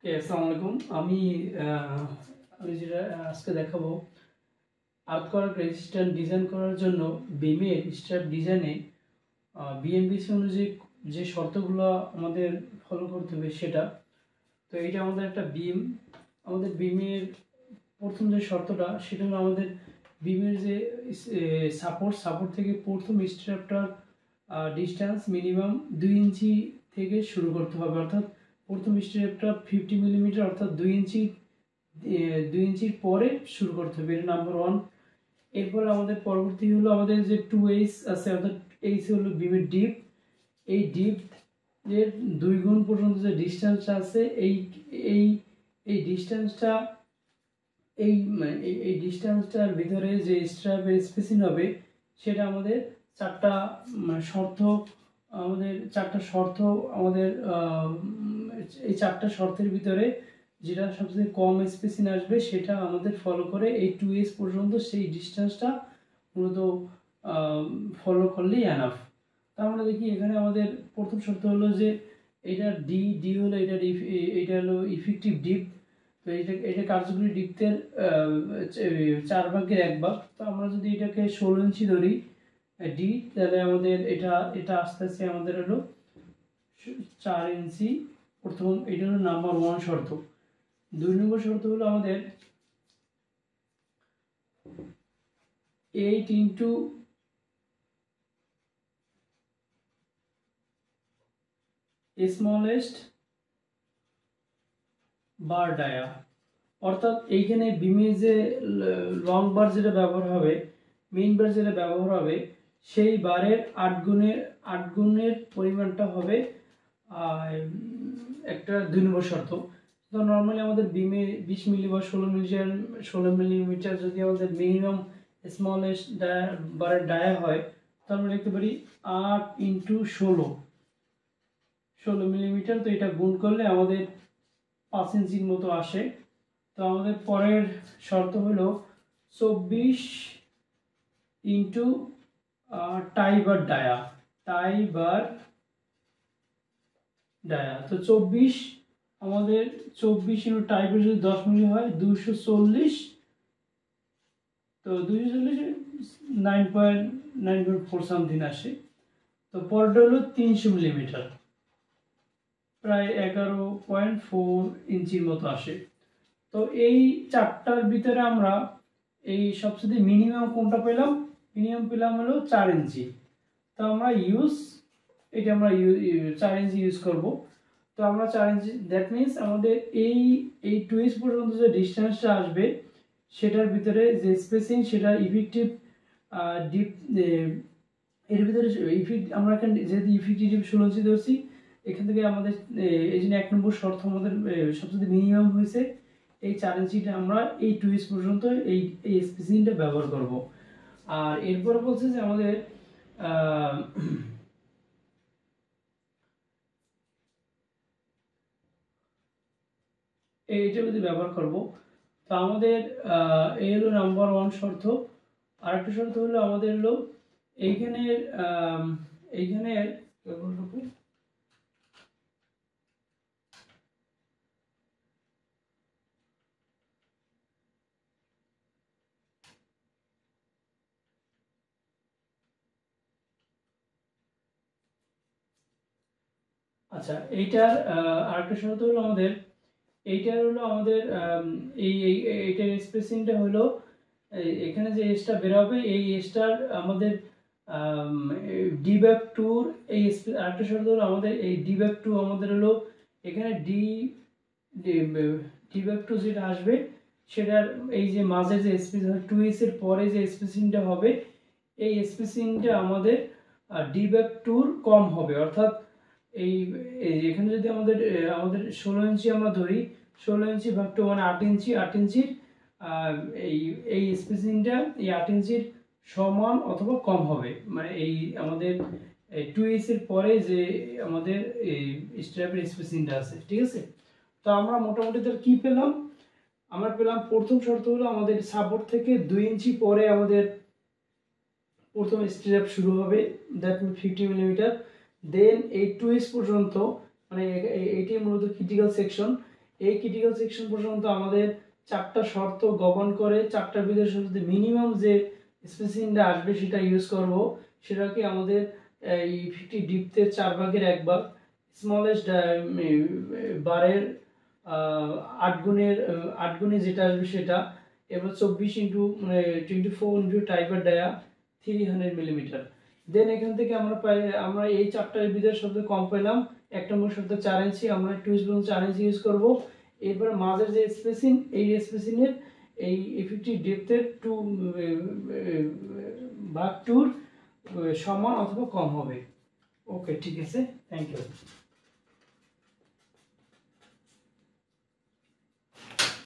আসসালামু আলাইকুম। আমি যেটা আজকে দেখাবো, আর্থকোয়ার্ক রেজিস্ট্যান্ট ডিজাইন করার জন্য বিমের স্ট্র্যাপ ডিজাইনে বিএমপিসি অনুযায়ী যে শর্তগুলো আমাদের ফলো করতে হবে সেটা। তো এইটা আমাদের একটা বিম, আমাদের বিমের প্রথম যে শর্তটা সেটা হলো আমাদের বিমের যে সাপোর্ট থেকে প্রথম স্ট্র্যাপটার ডিস্টেন্স মিনিমাম 2 ইঞ্চি থেকে শুরু করতে হবে। অর্থাৎ প্রথম স্ট্র্যাপটা 50 মিলিমিটার, অর্থাৎ 2 ইঞ্চির পরে শুরু করতে হবে, এটা নাম্বার 1। এরপর আমাদের পরবর্তী হলো আমাদের যে 2H আছে, অর্থাৎ এইচ হলো বিমের ডিপ। এই ডিপ এর 2 গুণ পর্যন্ত যে ডিস্টেন্সটা আছে, এই এই এই ডিস্টেন্সটা এই ডিস্টেন্সটার ভিতরে যে স্ট্র্যাপের স্পেসিং হবে সেটা আমাদের চারটা শর্ত আমাদের এই চারটা শর্তের ভিতরে যেটা সবচেয়ে কম স্পেসিং আসবে সেটা আমাদের ফলো করে এই 2H পর্যন্ত সেই ডিস্টেন্সটা মূলত ফলো করলেই এনাফ। তা আমরা দেখি এখানে আমাদের প্রথম শর্ত হলো যে এটা ডি হলো এটা হলো ইফেক্টিভ ডিপ। তো এটা কার্যকরী ডিপথের 4/1 তো আমরা যদি এটাকে 16 ইঞ্চি ধরি ডি, তাহলে আমাদের এটা আস্তে আস্তে আমাদের হলো 4 ইঞ্চি। এটা হলো নাম্বার 1 শর্ত। 2 নম্বর শর্ত হলো আমাদের 8 ইন্টু স্মলেস্ট বার ডায়া। অর্থাৎ এইখানে বিমে যে লং বার যেটা ব্যবহার হবে, মেইন বার যেটা ব্যবহার হবে, সেই বারের 8 গুণের পরিমাণটা হবে একটা 2 নম্বর শর্ত। তো নর্মালি আমাদের বিমে 20 মিলি বা 16 মিলিমিটার যদি আমাদের মিনিমাম স্মলেস্ট বারের ডায়া হয়, তো আমরা লিখতে পারি 8 ইন্টু 16 মিলিমিটার। তো এটা গুণ করলে আমাদের 5 ইঞ্চির মতো আসে। তো আমাদের পরের শর্ত হলো 24 ইন্টু টাই বার ডায়া। তো 24 ইন্টু টাই বার যদি 10 মিলি হয় 240। তো 240 9.4 সামথিং আসে। তো পরেরটা হলো 300 মিলিমিটার, প্রায় 11.4 ইঞ্চির মতো আসে। তো এই চারটার ভিতরে আমরা এই সবচেয়ে মিনিমাম কোনটা পেলাম? মিনিমাম পেলাম হলো 4 ইঞ্চি। তো আমরা 4 ইঞ্চি ইউজ করব। তো আমরা 4 ইঞ্চি, দ্যাট মিনস আমাদের এই 2 পর্যন্ত যে ডিস্টেন্সটা আসবে সেটার ভিতরে যে স্পেসিং সেটা ইফেক্টিভ ডিপ, এর ভিতরে আমরা এখানে যেহেতু ইফেক্টিভ 16 ইঞ্চি ধরছি, এখান থেকে আমাদের এই জন্য 1 নম্বর শর্ত আমাদের সবচেয়ে মিনিমাম হয়েছে এই 4 ইঞ্চিটা আমরা এই 2 পর্যন্ত এই স্পেসিংটা ব্যবহার করব। আর এরপরে বলছে যে আমাদের এইটা যদি ব্যবহার করব, তো আমাদের এই হলো নাম্বার 1 শর্ত। আরেকটা শর্ত হলো আমাদের হলো এইখানের এইখানের আচ্ছা, এইটার আরেকটা শর্ত হলো আমাদের এইটার স্পেসিংটা হলো এখানে যে এজটা বের হবে এই এজটার আমাদের ডি ব্যাক টুর আরেকটা শর্ত হলো আমাদের এই ডি ব্যাক টু আমাদের হলো এখানে ডি ব্যাক টু যেটা আসবে সেটার এই যে মাঝে যে স্পেস 2s এর পরে যে স্পেসিংটা হবে এই স্পেসিংটা আমাদের ডি ব্যাক টুর কম হবে। অর্থাৎ এই এখানে যদি আমাদের 16 ইঞ্চি আমরা ধরি, 16 ইঞ্চি ভাগ টু মানে 8 ইঞ্চির এই স্পেসিংটা এই 8 ইঞ্চির সমান অথবা কম হবে। মানে এই আমাদের 2H এর পরে যে আমাদের এই স্ট্র্যাপের স্পেসিংটা আছে, ঠিক আছে। তো আমরা মোটামুটি তার কি পেলাম? আমরা পেলাম প্রথম শর্ত হলো আমাদের সাপোর্ট থেকে 2 ইঞ্চি পরে আমাদের প্রথম স্ট্র্যাপ শুরু হবে, দ্যাট মিন 50 মিলিমিটার। দেন এই 2H পর্যন্ত, মানে এটি মূলত ক্রিটিক্যাল সেকশন, এই ক্রিটিক্যাল সেকশন পর্যন্ত আমাদের 4টা শর্ত গভর্ন করে, 4টার ভিতরে মিনিমাম যে স্পেসিংটা আসবে সেটা ইউজ করব। সেটাকে আমাদের এই 50 ডিপথের 4/1 স্মলেস্ট বারের 8 গুণে যেটা আসবে সেটা, এবার 24x24 টাইপার ডায়া 300 মিলিমিটার। দেন এখান থেকে আমরা এই 4টার ভিতরে সবচেয়ে কম পেলাম। 1 নম্বর শর্ত 4 ইঞ্চি, আমরা টুইস্ট বলুন 4 ইঞ্চি ইউজ করব। এরপর মাঝের যে স্পেসিং, এই স্পেসিং এর এই 50 ডেপথের 2/2 সমান অথবা কম হবে। ওকে, ঠিক আছে, থ্যাংক ইউ।